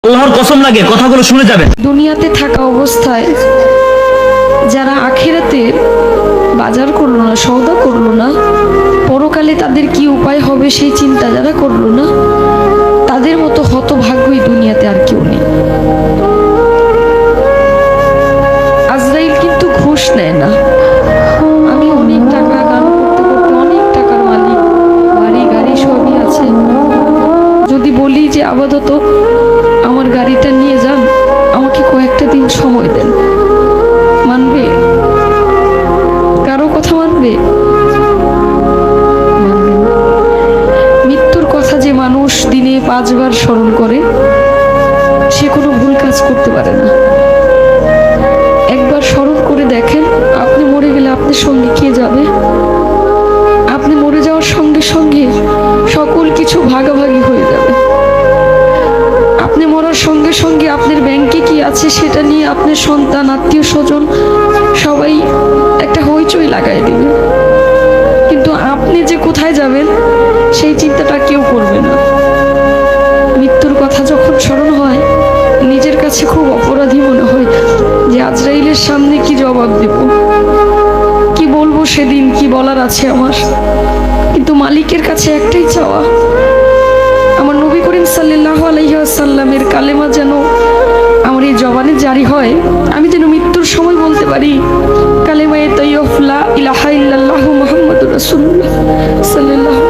আল্লাহর কসম লাগে, কথাগুলো শুনে যাবেন। দুনিয়াতে থাকা অবস্থায় যারা আখিরাতে বাজার করলো না, সওদা করলো না, পরকালে তাদের কি উপায় হবে সেই চিন্তা যারা করলো না, তাদের মতো হতভাগ্যই দুনিয়াতে আর কেউ নেই। আজরাইল কিন্তু ঘুষ নেয় না। আমি অনেক টাকা গান করতে করতে অনেক টাকার মালিক, বাড়ি গাড়ি সবই আছে, যদি বলি যে আপাতত আমার গাড়িটা নিয়ে যান, আমাকে কয়েকটা দিন সময় দেন, মানবে? কারো কথা মানবে? মানবে না। মৃত্যুর কথা যে মানুষ দিনে 5 বার স্মরণ করে, সে কোনো ভুল কাজ করতে পারে না। একবার স্মরণ করে দেখেন, আপনি মরে গেলে আপনার সঙ্গে কে যাবে? আপনি মরে যাওয়ার সঙ্গে সঙ্গে সকল কিছু ভাগাভাগি হয়ে যাবে। আপনি মরার সঙ্গে সঙ্গে আপনার ব্যাংকে কি আছে সেটা নিয়ে আপনার সন্তান, আত্মীয় স্বজন সবাই একটা হইচই লাগাই দিবে, কিন্তু আপনি যে কোথায় যাবেন সেই চিন্তাটা কেউ করবে না। মৃত্যুর কথা যখন স্মরণ হয়, নিজের কাছে খুব অপরাধী মনে হয় যে আজরাইলের সামনে কি জবাব দেব, কি বলবো সেদিন, কি বলার আছে আমার। কিন্তু মালিকের কাছে একটাই চাওয়া, আমার নবী করিম সাল্লাল্লাহু আলাইহি ওয়াসাল্লামের কালেমা যেন আমার এই জবানে জারি হয়, আমি যেন মৃত্যুর সময় বলতে পারি কালেমায়ে তাইয়্যিব লা ইলাহা ইল্লাল্লাহু মুহাম্মাদুর রাসূলুল্লাহ সাল্লাল্লাহু